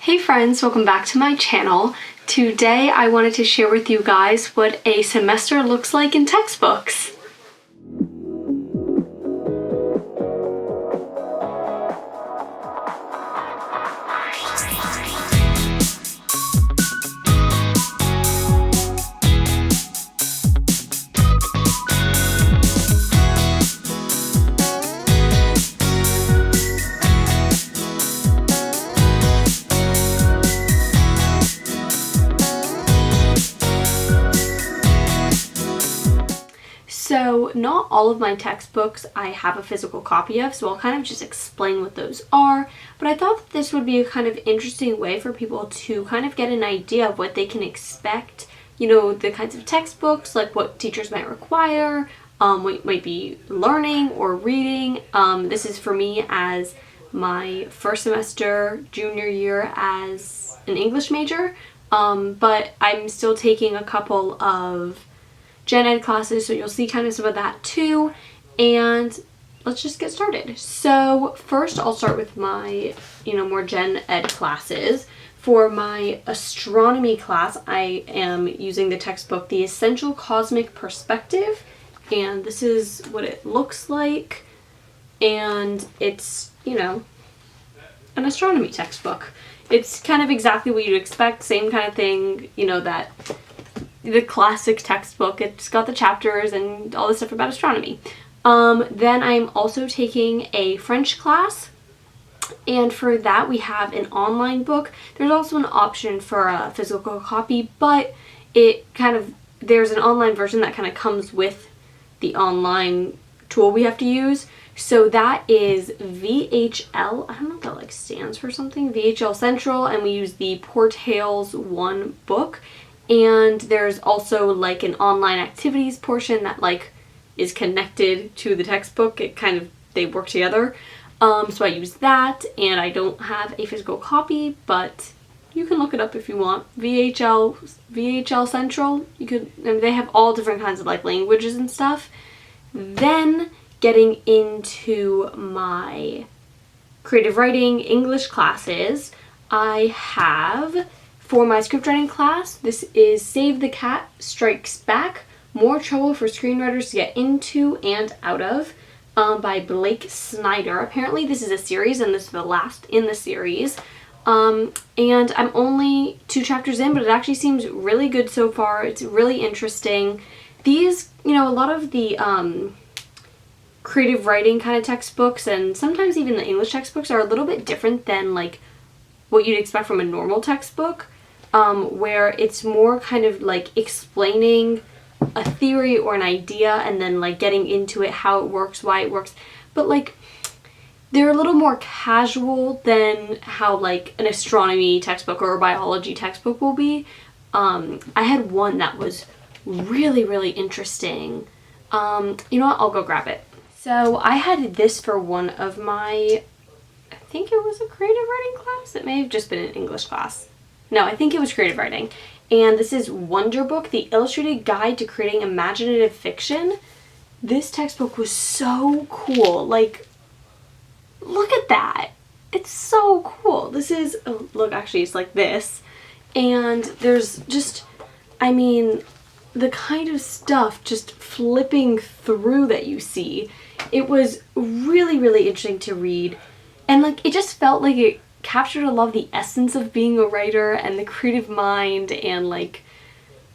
Hey friends, welcome back to my channel. Today I wanted to share with you guys what a semester looks like in textbooks. So not all of my textbooks I have a physical copy of, so I'll kind of just explain what those are, but I thought that this would be a kind of interesting way for people to kind of get an idea of what they can expect, you know, the kinds of textbooks, like what teachers might require, what you might be learning or reading. This is for me as my first semester, junior year as an English major, but I'm still taking a couple of Gen Ed classes, so you'll see kind of some of that too, and let's just get started. So first I'll start with my, more Gen Ed classes. For my astronomy class, I am using the textbook, The Essential Cosmic Perspective, and this is what it looks like, and it's, an astronomy textbook. It's kind of exactly what you'd expect, same kind of thing, that the classic textbook. It's got the chapters and all this stuff about astronomy. Then I'm also taking a French class, and for that we have an online book. There's also an option for a physical copy, but there's an online version that kind of comes with the online tool we have to use. So that is VHL, I don't know if that stands for something, VHL Central, and we use the Port Hales 1 book. And there's also an online activities portion that is connected to the textbook. They work together. So I use that, and I don't have a physical copy, but you can look it up if you want. VHL Central. They have all different kinds of languages and stuff. Then getting into my creative writing English classes, I have, for my script writing class, this is Save the Cat Strikes Back, More Trouble for Screenwriters to Get Into and Out Of, by Blake Snyder. Apparently this is a series, and this is the last in the series. And I'm only 2 chapters in, but it actually seems really good so far. It's really interesting. These, a lot of the creative writing kind of textbooks, and sometimes even the English textbooks, are a little bit different than what you'd expect from a normal textbook. Where it's more kind of explaining a theory or an idea and then getting into it, how it works, why it works. But they're a little more casual than how an astronomy textbook or a biology textbook will be. I had one that was really, really interesting. You know what? I'll go grab it. So I had this for one of my, I think it was a creative writing class. It may have just been an English class. No, I think it was creative writing. And this is Wonder Book, The Illustrated Guide to Creating Imaginative Fiction. This textbook was so cool. Look at that. It's so cool. This is, oh, look, actually it's like this. And there's just, the kind of stuff just flipping through that you see. It was really, really interesting to read. And it just felt like it captured a lot of the essence of being a writer and the creative mind, and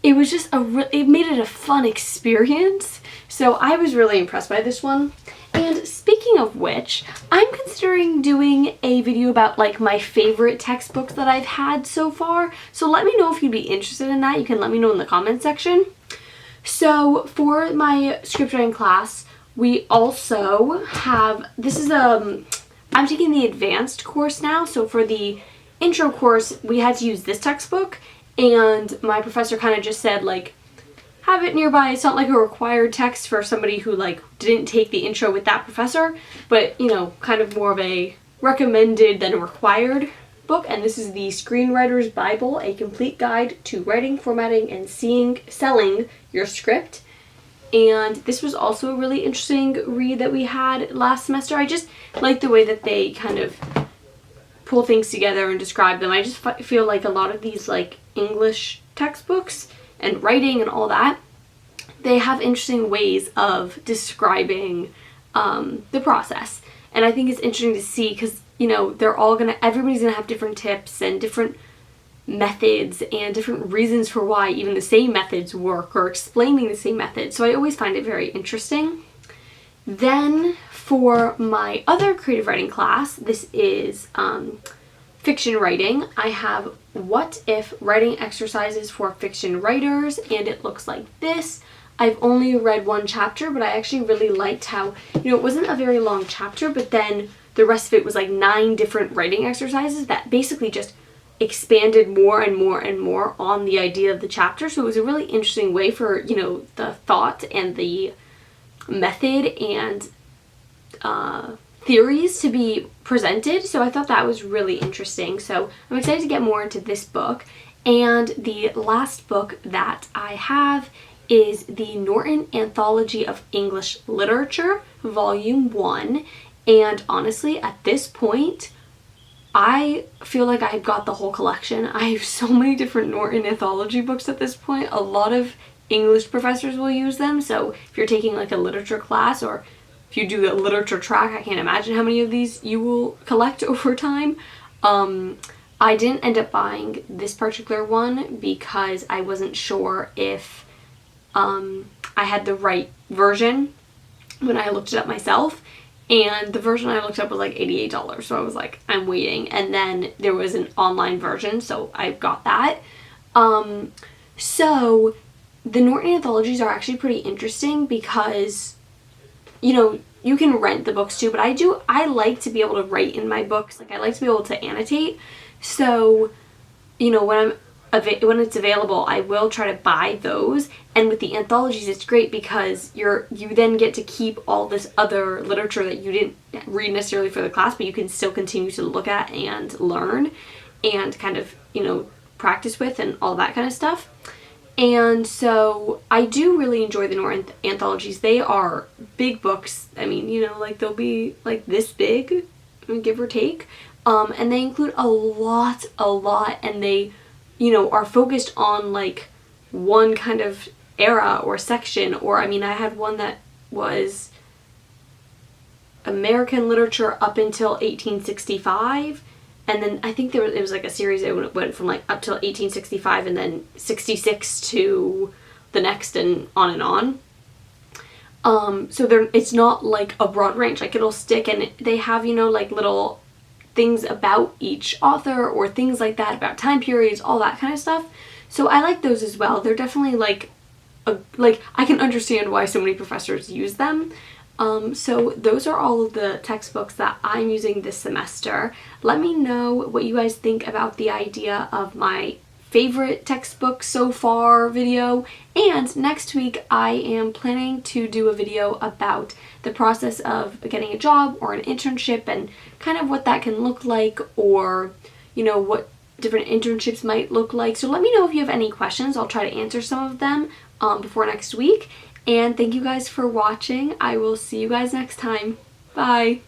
it was just it made it a fun experience. So I was really impressed by this one. And speaking of which, I'm considering doing a video about my favorite textbooks that I've had so far. So let me know if you'd be interested in that. You can let me know in the comment section. So for my script writing class, we also have, this is I'm taking the advanced course now, so for the intro course, we had to use this textbook, and my professor kind of just said, have it nearby. It's not a required text for somebody who, didn't take the intro with that professor, but, kind of more of a recommended than a required book, and this is the Screenwriter's Bible, A Complete Guide to Writing, Formatting, and Selling Your Script. And this was also a really interesting read that we had last semester. I just like the way that they kind of pull things together and describe them. I just feel like a lot of these like English textbooks and writing and all that, they have interesting ways of describing the process. And I think it's interesting to see because, you know, everybody's gonna have different tips and different methods and different reasons for why even the same methods work or explaining the same method. So I always find it very interesting. Then for my other creative writing class, this is fiction writing. I have What If Writing Exercises for Fiction Writers, and it looks like this. I've only read one chapter, but I actually really liked how, you know, it wasn't a very long chapter, but then the rest of it was like 9 different writing exercises that basically just expanded more and more and more on the idea of the chapter. So it was a really interesting way for, you know, the thought and the method and theories to be presented. So I thought that was really interesting. So I'm excited to get more into this book. And the last book that I have is the Norton Anthology of English Literature, Volume 1. And honestly, at this point, I feel like I've got the whole collection. I have so many different Norton Anthology books at this point. A lot of English professors will use them. So if you're taking like a literature class, or if you do a literature track, I can't imagine how many of these you will collect over time. I didn't end up buying this particular one because I wasn't sure if I had the right version when I looked it up myself, and the version I looked up was like $88, so I was like, I'm waiting. And then there was an online version, so I got that. So the Norton anthologies are actually pretty interesting because, you know, you can rent the books too, but I like to be able to write in my books. Like, I like to be able to annotate. So, you know, when it's available, I will try to buy those. And with the anthologies, it's great because you then get to keep all this other literature that you didn't read necessarily for the class, but you can still continue to look at and learn and kind of, you know, practice with and all that kind of stuff. And so I do really enjoy the Norton anthologies. They are big books. I mean, you know, like they'll be like this big, give or take. And they include a lot, and they, you know, are focused on like one kind of era or section. Or, I mean, I had one that was American literature up until 1865. And then I think it was like a series that went from like up till 1865 and then 66 to the next and on and on. So it's not like a broad range. Like, it'll stick, and they have, you know, like little things about each author or things like that, about time periods, all that kind of stuff. So I like those as well. They're definitely like I can understand why so many professors use them. So those are all of the textbooks that I'm using this semester. Let me know what you guys think about the idea of my favorite textbook so far video. And next week I am planning to do a video about the process of getting a job or an internship and kind of what that can look like, or, you know, what different internships might look like. So let me know if you have any questions. I'll try to answer some of them before next week. And thank you guys for watching. I will see you guys next time. Bye!